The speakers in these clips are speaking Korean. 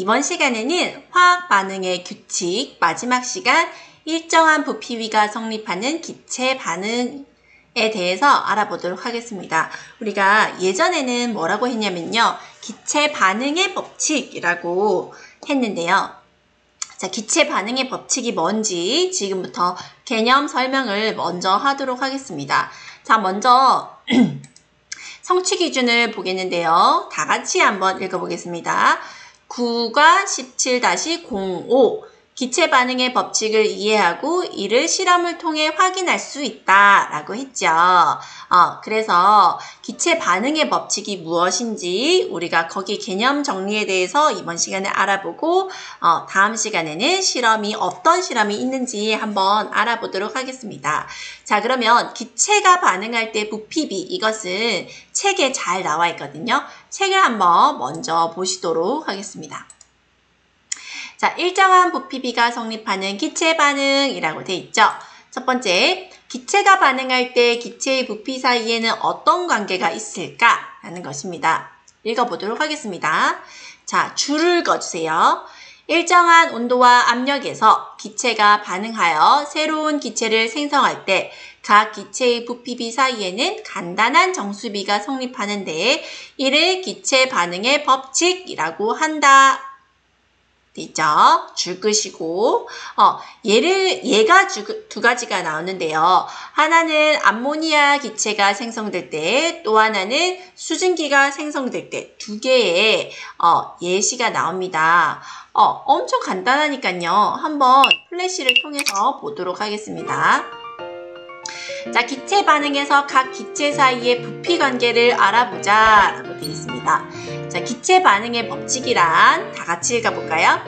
이번 시간에는 화학 반응의 규칙, 마지막 시간 일정한 부피위가 성립하는 기체 반응에 대해서 알아보도록 하겠습니다. 우리가 예전에는 뭐라고 했냐면요. 기체 반응의 법칙이라고 했는데요. 자, 기체 반응의 법칙이 뭔지 지금부터 개념 설명을 먼저 하도록 하겠습니다. 자, 먼저 성취 기준을 보겠는데요. 다 같이 한번 읽어보겠습니다. 9과 17-05 기체 반응의 법칙을 이해하고 이를 실험을 통해 확인할 수 있다 라고 했죠. 그래서 기체 반응의 법칙이 무엇인지 우리가 거기 개념 정리에 대해서 이번 시간에 알아보고 다음 시간에는 실험이 어떤 실험이 있는지 한번 알아보도록 하겠습니다. 자, 그러면 기체가 반응할 때 부피비 이것은 책에 잘 나와 있거든요. 책을 한번 먼저 보시도록 하겠습니다. 자, 일정한 부피비가 성립하는 기체 반응이라고 돼 있죠. 첫 번째, 기체가 반응할 때 기체의 부피 사이에는 어떤 관계가 있을까라는 것입니다. 읽어보도록 하겠습니다. 자, 줄을 그어주세요. 일정한 온도와 압력에서 기체가 반응하여 새로운 기체를 생성할 때 각 기체의 부피비 사이에는 간단한 정수비가 성립하는데 이를 기체 반응의 법칙이라고 한다. 있죠? 줄 끄시고 얘가 두 가지가 나오는데요. 하나는 암모니아 기체가 생성될 때, 또 하나는 수증기가 생성될 때 두 개의 예시가 나옵니다. 엄청 간단하니까요. 한번 플래시를 통해서 보도록 하겠습니다. 자, 기체 반응에서 각 기체 사이의 부피 관계를 알아보자 라고 되어 있습니다. 자, 기체 반응의 법칙이란 다 같이 읽어볼까요?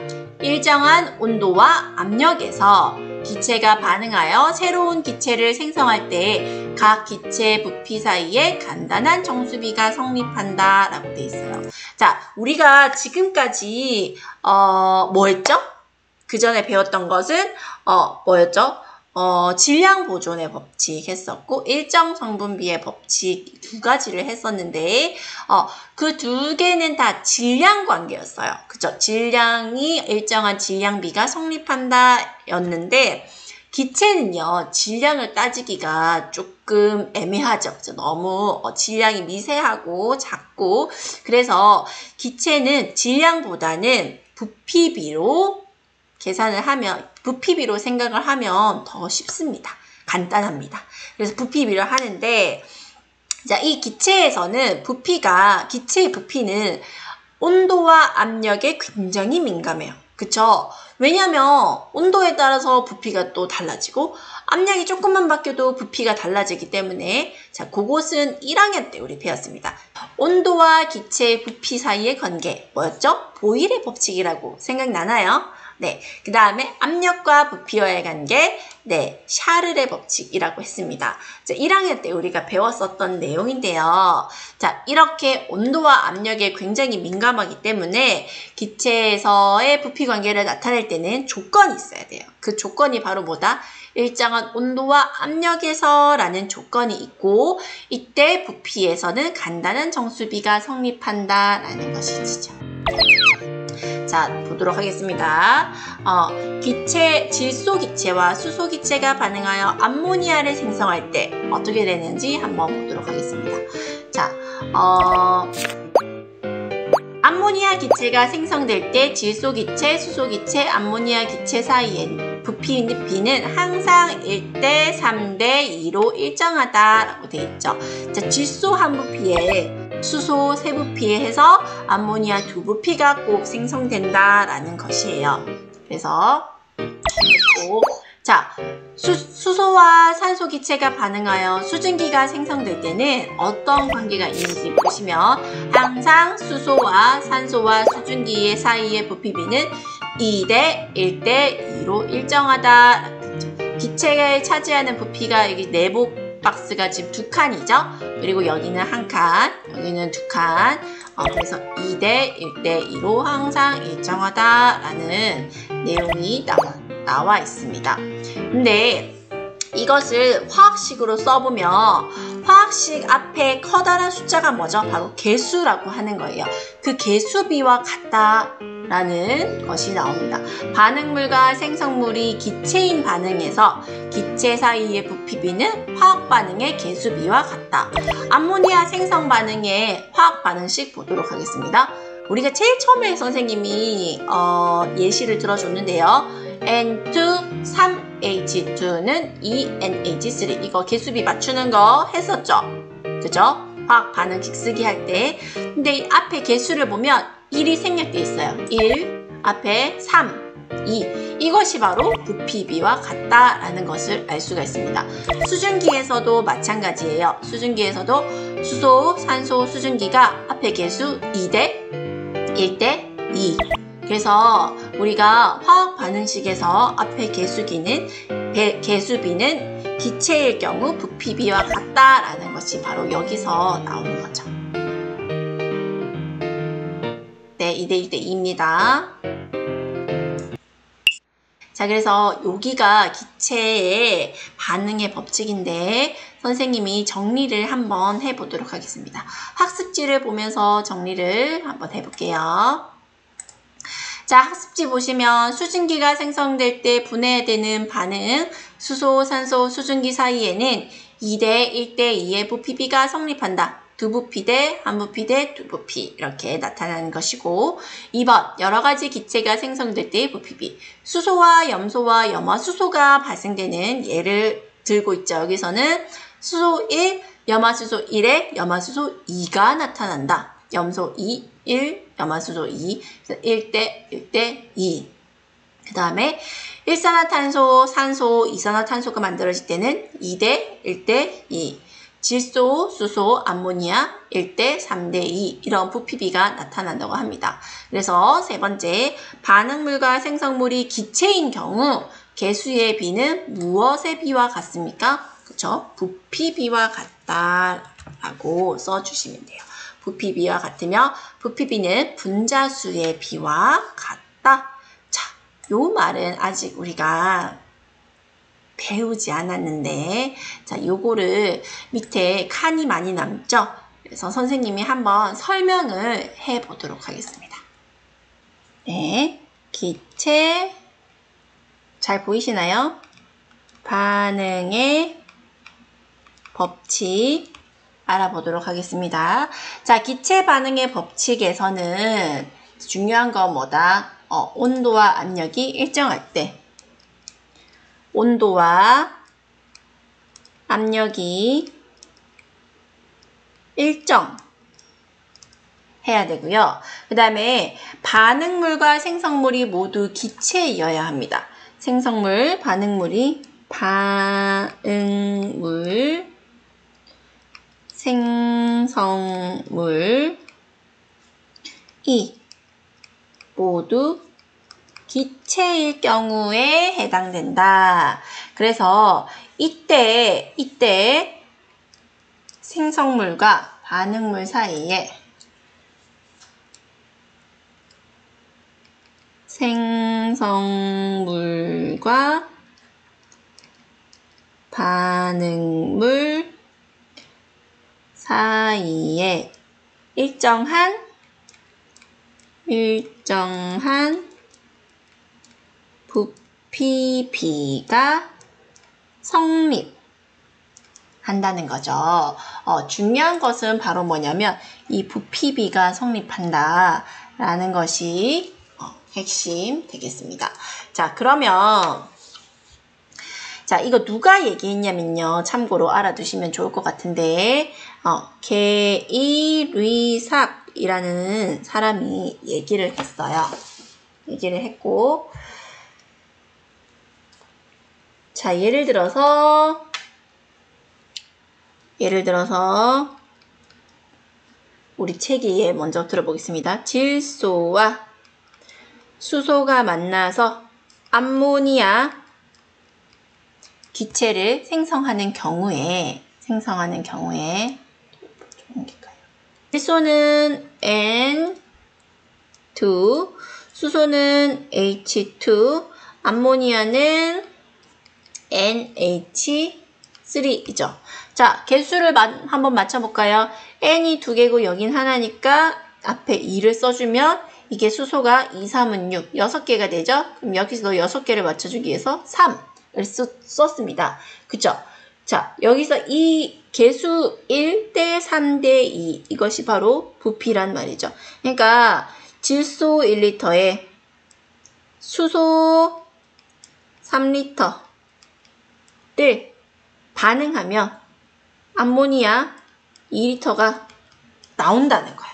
일정한 온도와 압력에서 기체가 반응하여 새로운 기체를 생성할 때 각 기체 부피 사이에 간단한 정수비가 성립한다 라고 되어 있어요. 자, 우리가 지금까지 뭐 했죠? 그 전에 배웠던 것은 뭐였죠? 질량 보존의 법칙 했었고 일정 성분비의 법칙 두 가지를 했었는데 그 두 개는 다 질량 관계였어요. 그죠? 질량이 일정한 질량비가 성립한다 였는데 기체는요. 질량을 따지기가 조금 애매하죠. 그죠? 너무 질량이 미세하고 작고 그래서 기체는 질량보다는 부피비로 계산을 하면 부피비로 생각을 하면 더 쉽습니다. 간단합니다. 그래서 부피비를 하는데 자, 이 기체에서는 기체의 부피는 온도와 압력에 굉장히 민감해요. 그쵸? 왜냐면 온도에 따라서 부피가 또 달라지고 압력이 조금만 바뀌어도 부피가 달라지기 때문에 자, 그것은 1학년 때 우리 배웠습니다. 온도와 기체의 부피 사이의 관계 뭐였죠? 보일의 법칙이라고 생각나나요? 네, 그 다음에 압력과 부피와의 관계, 네, 샤를의 법칙이라고 했습니다. 자, 1학년 때 우리가 배웠었던 내용인데요. 자, 이렇게 온도와 압력에 굉장히 민감하기 때문에 기체에서의 부피 관계를 나타낼 때는 조건이 있어야 돼요. 그 조건이 바로 뭐다? 일정한 온도와 압력에서 라는 조건이 있고 이때 부피에서는 간단한 정수비가 성립한다 라는 것이죠. 자, 보도록 하겠습니다. 질소 기체와 수소 기체가 반응하여 암모니아를 생성할 때 어떻게 되는지 한번 보도록 하겠습니다. 자, 암모니아 기체가 생성될 때 질소 기체, 수소 기체, 암모니아 기체 사이엔 부피비는 항상 1대 3대 2로 일정하다라고 되어 있죠. 자, 질소 한 부피에 수소 세 부피에 해서 암모니아 두 부피가 꼭 생성된다라는 것이에요. 그래서 자, 수소와 산소 기체가 반응하여 수증기가 생성될 때는 어떤 관계가 있는지 보시면 항상 수소와 산소와 수증기 사이의 부피비는 2대 1대 2로 일정하다. 기체에 차지하는 부피가 여기 내복 박스가 지금 두 칸이죠. 그리고 여기는 한 칸, 여기는 두 칸. 그래서 2대 1대 2로 항상 일정하다라는 내용이 나와 있습니다. 근데 이것을 화학식으로 써보면 화학식 앞에 커다란 숫자가 뭐죠? 바로 개수라고 하는 거예요. 그 개수비와 같다 라는 것이 나옵니다. 반응물과 생성물이 기체인 반응에서 기체 사이의 부피비는 화학 반응의 개수비와 같다. 암모니아 생성 반응의 화학 반응식 보도록 하겠습니다. 우리가 제일 처음에 선생님이 예시를 들어줬는데요. N2, 3H2는 2NH3 이거 개수비 맞추는 거 했었죠. 그죠? 화학 반응식 쓰기 할 때. 근데 앞에 개수를 보면 1이 생략되어 있어요. 1, 앞에 3, 2. 이것이 바로 부피비와 같다라는 것을 알 수가 있습니다. 수증기에서도 마찬가지예요. 수증기에서도 수소, 산소, 수증기가 앞에 개수 2대 1대 2. 그래서 우리가 화학 반응식에서 앞에 개수비는 기체일 경우 부피비와 같다라는 것이 바로 여기서 나오는 거죠. 네, 2대 1대 2입니다. 자, 그래서 여기가 기체의 반응의 법칙인데 선생님이 정리를 한번 해보도록 하겠습니다. 학습지를 보면서 정리를 한번 해볼게요. 자, 학습지 보시면 수증기가 생성될 때 분해되는 반응 수소, 산소, 수증기 사이에는 2대 1대 2의 부피비가 성립한다. 두 부피 대 한 부피 대 두 부피 이렇게 나타나는 것이고 2번 여러 가지 기체가 생성될 때의 부피비 수소와 염소와 염화수소가 발생되는 예를 들고 있죠. 여기서는 수소 1, 염화수소 1에 염화수소 2가 나타난다. 염소 2, 1, 염화수소 2, 1대 1대 2. 그 다음에 일산화탄소, 산소, 이산화탄소가 만들어질 때는 2대 1대 2. 질소, 수소, 암모니아 1대 3대 2 이런 부피비가 나타난다고 합니다. 그래서 세 번째, 반응물과 생성물이 기체인 경우 개수의 비는 무엇의 비와 같습니까? 그렇죠? 부피비와 같다라고 써주시면 돼요. 부피비와 같으며 부피비는 분자수의 비와 같다. 자, 요 말은 아직 우리가 배우지 않았는데 자, 요거를 밑에 칸이 많이 남죠? 그래서 선생님이 한번 설명을 해 보도록 하겠습니다. 네, 기체 잘 보이시나요? 반응의 법칙 알아보도록 하겠습니다. 자, 기체 반응의 법칙에서는 중요한 건 뭐다? 온도와 압력이 일정할 때 온도와 압력이 일정 해야 되고요. 그 다음에 반응물과 생성물이 모두 기체이어야 합니다. 생성물, 반응물이 생성물이 모두 기체일 경우에 해당된다. 그래서 이때 생성물과 반응물 사이에 생성물과 반응물 사이에 일정한 부피비가 성립한다는 거죠. 중요한 것은 바로 뭐냐면 이 부피비가 성립한다라는 것이 핵심 되겠습니다. 자, 그러면 자, 이거 누가 얘기했냐면요. 참고로 알아두시면 좋을 것 같은데 게이리삽이라는 사람이 얘기를 했어요. 얘기를 했고 자, 예를 들어서 우리 책에 먼저 들어보겠습니다. 질소와 수소가 만나서 암모니아 기체를 생성하는 경우에 질소는 N2, 수소는 H2, 암모니아는 NH3이죠. 자, 개수를 한번 맞춰볼까요? N이 2개고 여긴 하나니까 앞에 2를 써주면 이게 수소가 2, 3은 6, 6개가 되죠? 그럼 여기서 6개를 맞춰주기 위해서 3을 썼습니다. 그쵸? 자, 여기서 이 개수 1대 3대 2, 이것이 바로 부피란 말이죠. 그러니까 질소 1리터에 수소 3리터를 반응하면 암모니아 2리터가 나온다는 거야.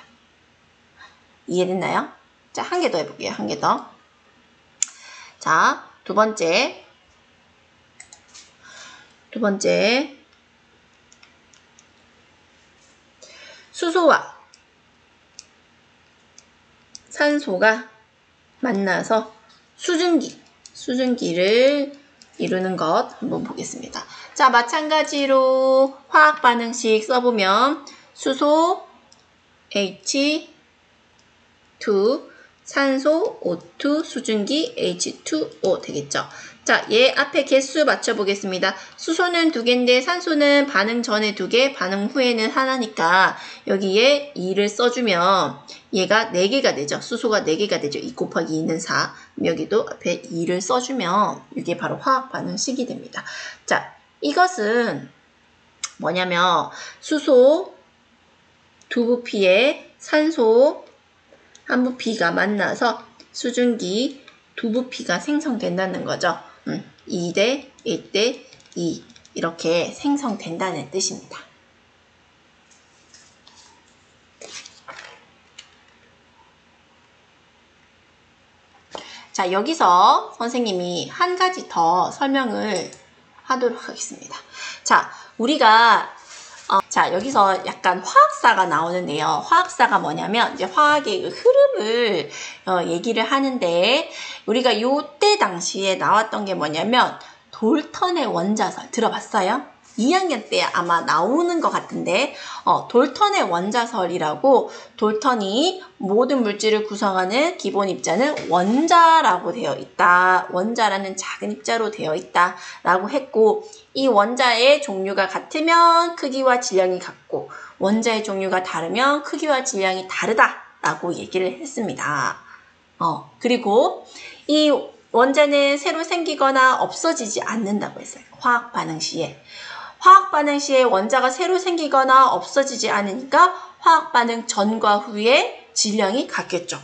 이해됐나요? 자, 한 개 더 해볼게요. 한 개 더. 자, 두 번째. 수소와 산소가 만나서 수증기를 이루는 것 한번 보겠습니다. 자, 마찬가지로 화학 반응식 써보면 수소 H2, 산소 O2, 수증기 H2O 되겠죠. 자, 얘 앞에 개수 맞춰보겠습니다. 수소는 2개인데 산소는 반응 전에 2개, 반응 후에는 하나니까 여기에 2를 써주면 얘가 4개가 되죠. 수소가 4개가 되죠. 2 곱하기 2는 4. 여기도 앞에 2를 써주면 이게 바로 화학 반응식이 됩니다. 자, 이것은 뭐냐면 수소 2부피에 산소 1부피가 만나서 수증기 2부피가 생성된다는 거죠. 2대 1대 2 이렇게 생성된다는 뜻입니다. 자, 여기서 선생님이 한 가지 더 설명을 하도록 하겠습니다. 자, 우리가 자, 여기서 약간 화학사가 나오는데요. 화학사가 뭐냐면 이제 화학의 흐름을 얘기를 하는데 우리가 요때 당시에 나왔던 게 뭐냐면 돌턴의 원자설 들어봤어요? 2학년 때 아마 나오는 것 같은데 돌턴의 원자설이라고 돌턴이 모든 물질을 구성하는 기본 입자는 원자라고 되어 있다. 원자라는 작은 입자로 되어 있다 라고 했고 이 원자의 종류가 같으면 크기와 질량이 같고 원자의 종류가 다르면 크기와 질량이 다르다 라고 얘기를 했습니다. 그리고 이 원자는 새로 생기거나 없어지지 않는다고 했어요. 화학 반응 시에. 화학 반응 시에 원자가 새로 생기거나 없어지지 않으니까 화학 반응 전과 후에 질량이 같겠죠.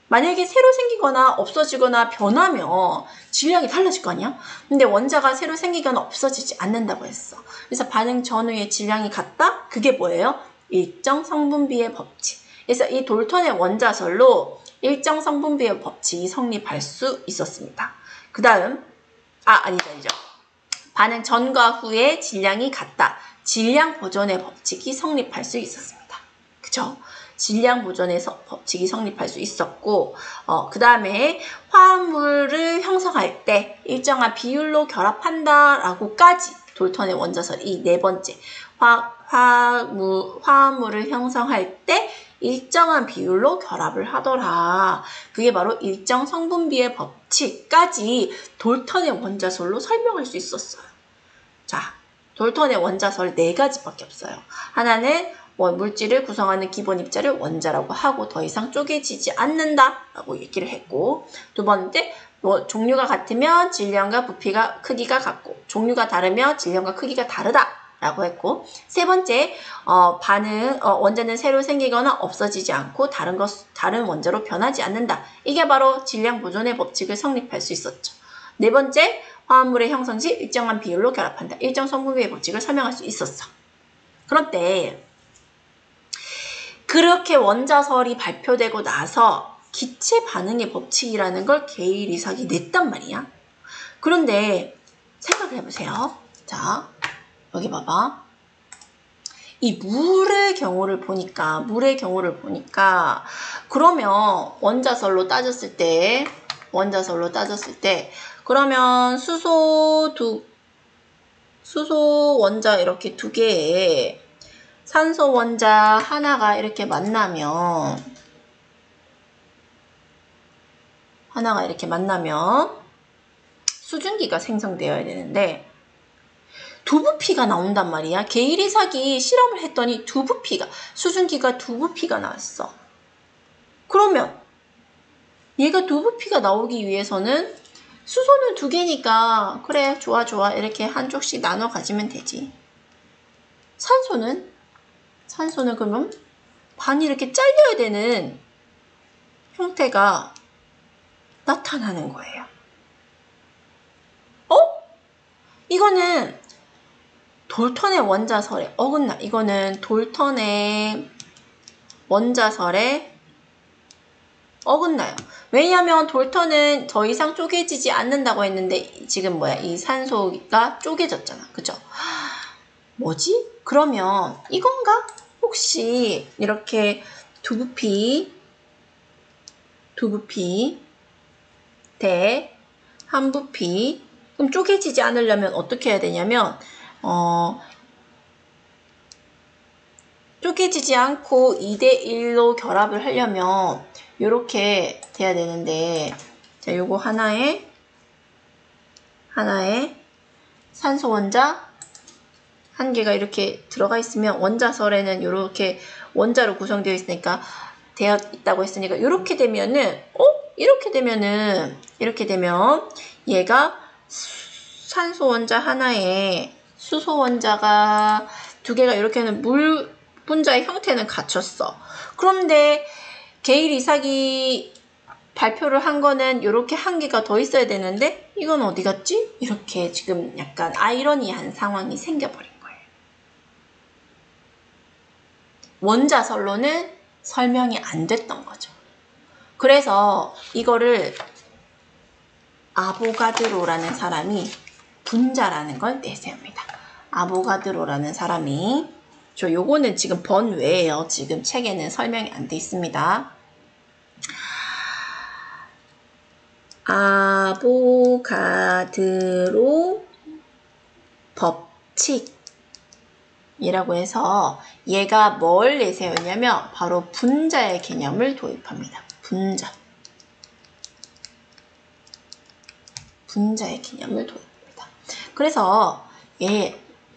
만약에 새로 생기거나 없어지거나 변하면 질량이 달라질 거 아니야? 근데 원자가 새로 생기거나 없어지지 않는다고 했어. 그래서 반응 전후의 질량이 같다? 그게 뭐예요? 일정 성분비의 법칙. 그래서 이 돌턴의 원자설로 일정 성분비의 법칙이 성립할 수 있었습니다. 그 다음, 아니죠. 반응 전과 후에 질량이 같다. 질량 보존의 법칙이 성립할 수 있었습니다. 그쵸? 질량 보존의 법칙이 성립할 수 있었고, 그 다음에 화합물을 형성할 때 일정한 비율로 결합한다라고까지 돌턴의 원자설 이 네 번째 화합물을 형성할 때 일정한 비율로 결합을 하더라. 그게 바로 일정 성분비의 법칙까지 돌턴의 원자설로 설명할 수 있었어요. 자, 돌턴의 원자설 4가지밖에 없어요. 하나는 물질을 구성하는 기본 입자를 원자라고 하고 더 이상 쪼개지지 않는다라고 얘기를 했고, 두 번째, 종류가 같으면 질량과 부피가 크기가 같고 종류가 다르면 질량과 크기가 다르다라고 했고, 세 번째, 원자는 새로 생기거나 없어지지 않고 다른 원자로 변하지 않는다. 이게 바로 질량 보존의 법칙을 성립할 수 있었죠. 네 번째, 화합물의 형성 시 일정한 비율로 결합한다. 일정 성분비의 법칙을 설명할 수 있었어. 그런데 그렇게 원자설이 발표되고 나서 기체 반응의 법칙이라는 걸 게일 이삭이 냈단 말이야. 그런데 생각을 해보세요. 자, 여기 봐봐. 이 물의 경우를 보니까 그러면 원자설로 따졌을 때 그러면 수소 원자 이렇게 2개에 산소 원자 하나가 이렇게 만나면 수증기가 생성되어야 되는데 두부피가 나온단 말이야. 게일 이삭이 실험을 했더니 수증기가 2부피가 나왔어. 그러면 얘가 두 부피가 나오기 위해서는 수소는 2개니까 그래 좋아 이렇게 한쪽씩 나눠 가지면 되지. 산소는 그러면 반이 이렇게 잘려야 되는 형태가 나타나는 거예요. 이거는 돌턴의 원자설에 어긋나. 이거는 돌턴의 원자설에 어긋나요. 왜냐하면 돌턴은 더 이상 쪼개지지 않는다고 했는데 지금 이 산소가 쪼개졌잖아. 그죠? 뭐지? 그러면 이건가? 혹시 이렇게 두 부피 대 한 부피. 그럼 쪼개지지 않으려면 어떻게 해야 되냐면 쪼개지지 않고 2대1로 결합을 하려면 이렇게 돼야 되는데, 자, 요거 하나에 산소 원자 한 개가 이렇게 들어가 있으면 원자설에는 이렇게 원자로 구성되어 있으니까 되어 있다고 했으니까 이렇게 되면은 이렇게 되면 얘가 산소 원자 하나에 수소 원자가 2개가 이렇게는 물 분자의 형태는 갖췄어. 그런데 게일 이삭이 발표를 한 거는 이렇게 한 개가 더 있어야 되는데 이건 어디 갔지? 이렇게 지금 약간 아이러니한 상황이 생겨버린 거예요. 원자설로는 설명이 안 됐던 거죠. 그래서 이거를 아보가드로라는 사람이 분자라는 걸 내세웁니다. 아보가드로라는 사람이, 요거는 지금 번외예요. 지금 책에는 설명이 안 돼 있습니다. 아보가드로 법칙이라고 해서 얘가 뭘 내세우냐면 바로 분자의 개념을 도입합니다. 분자의 개념을 도입합니다. 그래서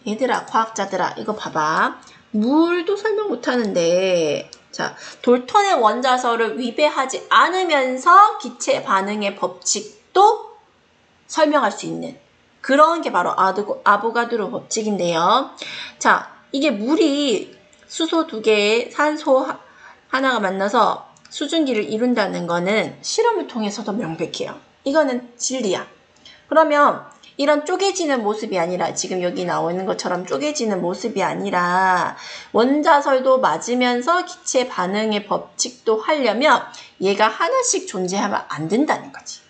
얘들아, 과학자들아, 이거 봐봐. 물도 설명 못하는데, 자, 돌턴의 원자설을 위배하지 않으면서 기체 반응의 법칙도 설명할 수 있는 그런 게 바로 아보가드로 법칙인데요. 자, 이게 물이 수소 2개에 산소 하나가 만나서 수증기를 이룬다는 거는 실험을 통해서도 명백해요. 이거는 진리야. 그러면 이런 쪼개지는 모습이 아니라, 지금 여기 나오는 것처럼 쪼개지는 모습이 아니라 원자설도 맞으면서 기체 반응의 법칙도 하려면 얘가 하나씩 존재하면 안 된다는 거지.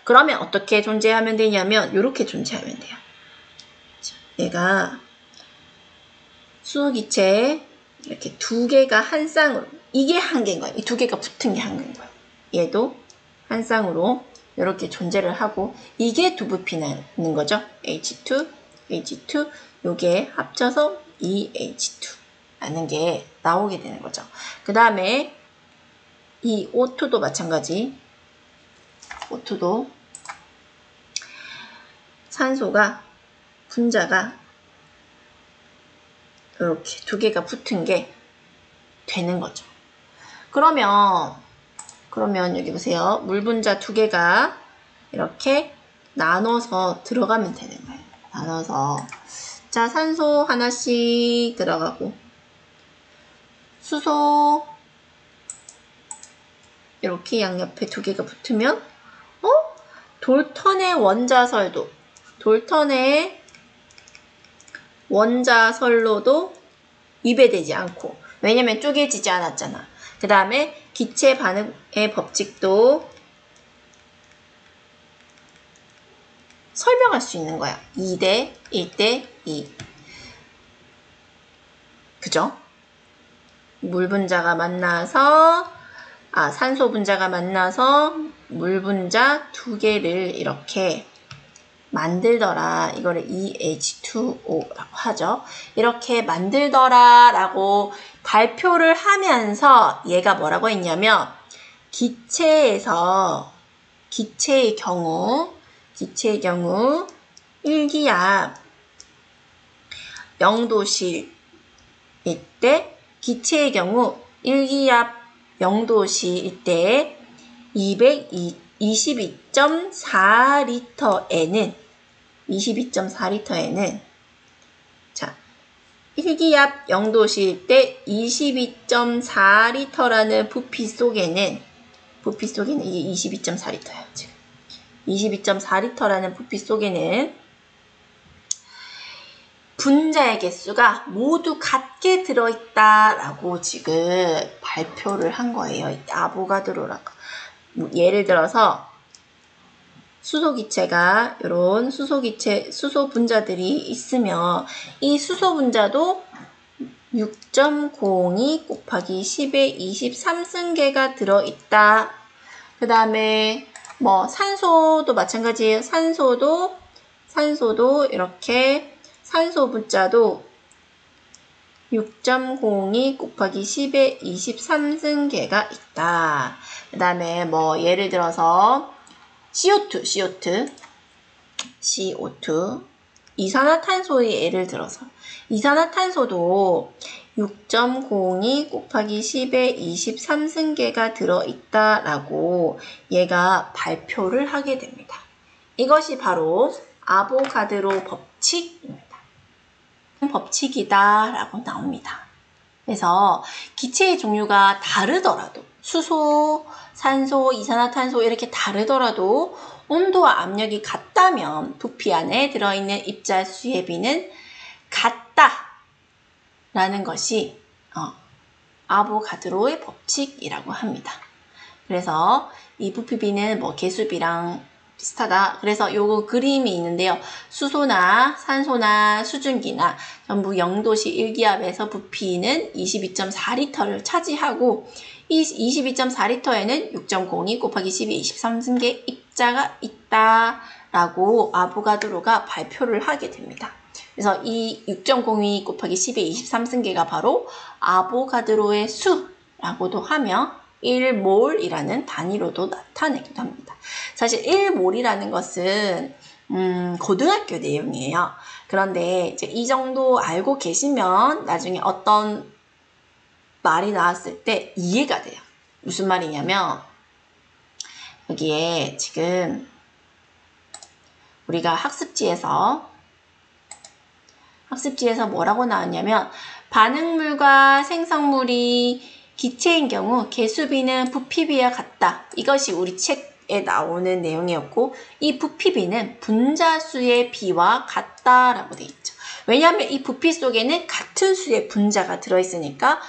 그러면 어떻게 존재하면 되냐면 이렇게 존재하면 돼요. 얘가 수소기체 이렇게 2개가 한 쌍으로, 이게 한 개인 거예요. 이 2개가 붙은 게 한 개인 거예요. 얘도 한 쌍으로 이렇게 존재를 하고, 이게 두 부피 나는 거죠. H2, 요게 합쳐서 EH2라는 게 나오게 되는 거죠. 그 다음에 이 O2도 마찬가지. O2도 산소가, 분자가 이렇게 2개가 붙은 게 되는 거죠. 그러면 여기 보세요. 물 분자 2개가 이렇게 나눠서 들어가면 되는 거예요. 나눠서. 자, 산소 하나씩 들어가고, 수소 이렇게 양옆에 2개가 붙으면 돌턴의 원자설로도 위배되지 않고, 왜냐면 쪼개지지 않았잖아. 그 다음에 기체 반응의 법칙도 설명할 수 있는 거야. 2대 1대 2. 그죠? 물 분자가 만나서, 산소 분자가 만나서 물 분자 2개를 이렇게 만들더라. 이거를 EH2O라고 하죠. 이렇게 만들더라 라고 발표를 하면서 얘가 뭐라고 했냐면, 기체의 경우 일기압 0도씨일 때, 기체의 경우 일기압 0도씨일 때 22.4리터에는 자, 일기압 0도실 때 22.4리터라는 부피 속에는 이게 22.4리터예요. 지금 22.4리터라는 부피 속에는 분자의 개수가 모두 같게 들어있다라고 지금 발표를 한 거예요. 아보가드로라고. 예를 들어서 수소기체가 이런 수소 분자들이 있으면 이 수소 분자도 6.02 곱하기 10의 23승계가 들어있다. 그 다음에 뭐 산소도 마찬가지예요. 산소도 이렇게 산소 분자도 6.02 곱하기 10의 23승계가 있다. 그 다음에 뭐 예를 들어서 CO2 이산화탄소의 예를 들어서 이산화탄소도 6.02 곱하기 10의 23승계가 들어있다라고 얘가 발표를 하게 됩니다. 이것이 바로 아보가드로 법칙입니다. 법칙이다라고 나옵니다. 그래서 기체의 종류가 다르더라도 수소, 산소, 이산화탄소 이렇게 다르더라도 온도와 압력이 같다면 부피 안에 들어있는 입자수의 비는 같다라는 것이 아보가드로의 법칙이라고 합니다. 그래서 이 부피비는 뭐 개수비랑 비슷하다. 그래서 요거 그림이 있는데요. 수소나 산소나 수증기나 전부 0도씨 일기압에서 부피는 22.4리터를 차지하고 이 22.4리터에는 6.02 곱하기 10의 23승계 입자가 있다라고 아보가드로가 발표를 하게 됩니다. 그래서 이 6.02 곱하기 10의 23승계가 바로 아보가드로의 수라고도 하며 1몰이라는 단위로도 나타내기도 합니다. 사실 1몰이라는 것은 고등학교 내용이에요. 그런데 이제 이 정도 알고 계시면 나중에 어떤 말이 나왔을 때 이해가 돼요. 무슨 말이냐면 여기에 지금 우리가 학습지에서 뭐라고 나왔냐면 반응물과 생성물이 기체인 경우 개수비는 부피비와 같다. 이것이 우리 책에 나오는 내용이었고 이 부피비는 분자수의 비와 같다라고 되어 있죠. 왜냐하면 이 부피 속에는 같은 수의 분자가 들어있으니까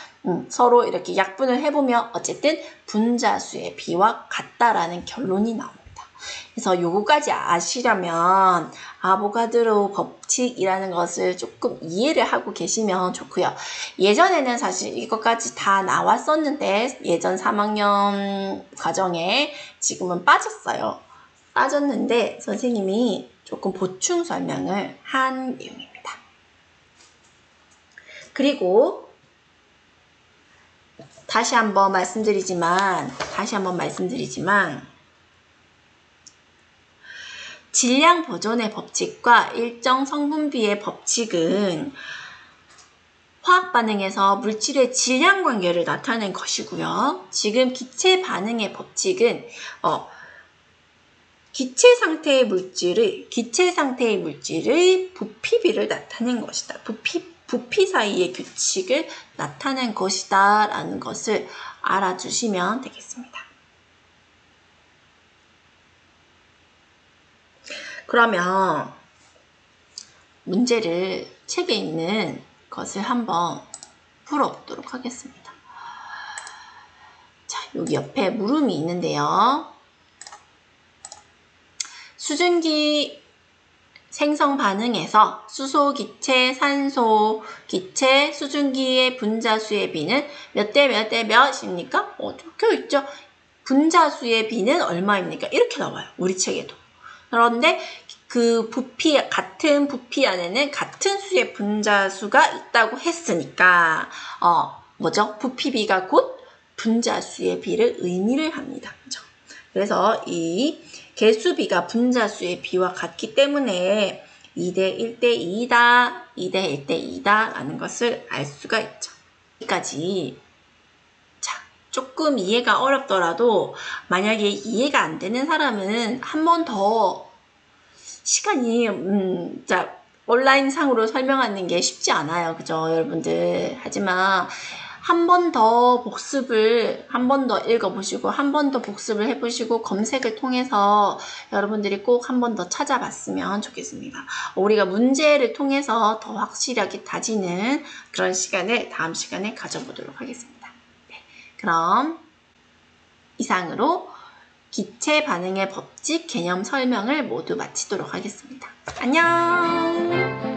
서로 이렇게 약분을 해보면 어쨌든 분자수의 비와 같다라는 결론이 나옵니다. 그래서 요거까지 아시려면 아보가드로 법칙이라는 것을 조금 이해를 하고 계시면 좋고요. 예전에는 사실 이것까지 다 나왔었는데 예전 3학년 과정에 지금은 빠졌는데 선생님이 조금 보충 설명을 한 내용입니다. 그리고 다시 한번 말씀드리지만 질량 보존의 법칙과 일정 성분비의 법칙은 화학 반응에서 물질의 질량 관계를 나타낸 것이고요. 지금 기체 반응의 법칙은 기체 상태의 물질의 부피비를 나타낸 것이다. 부피 사이의 규칙을 나타낸 것이다 라는 것을 알아주시면 되겠습니다. 그러면 문제를 책에 있는 것을 한번 풀어보도록 하겠습니다. 자, 여기 옆에 물음이 있는데요. 수증기 생성 반응에서 수소 기체, 산소 기체, 수증기의 분자수의 비는 몇 대 몇입니까? 적혀있죠. 분자수의 비는 얼마입니까? 이렇게 나와요. 우리 책에도. 그런데 그 같은 부피 안에는 같은 수의 분자수가 있다고 했으니까, 부피비가 곧 분자수의 비를 의미를 합니다. 그죠? 그래서 이 개수비가 분자수의 비와 같기 때문에 2대 1대 2다, 2대 1대 2다 라는 것을 알 수가 있죠. 여기까지. 자, 조금 이해가 어렵더라도 만약에 이해가 안 되는 사람은 한 번 더 시간이 자 온라인상으로 설명하는 게 쉽지 않아요. 그죠, 여러분들? 하지만 한 번 더 복습을, 한 번 더 읽어보시고, 한 번 더 복습을 해보시고, 검색을 통해서 여러분들이 꼭 한 번 더 찾아봤으면 좋겠습니다. 우리가 문제를 통해서 더 확실하게 다지는 그런 시간을 다음 시간에 가져보도록 하겠습니다. 네, 그럼 이상으로 기체 반응의 법칙 개념 설명을 모두 마치도록 하겠습니다. 안녕!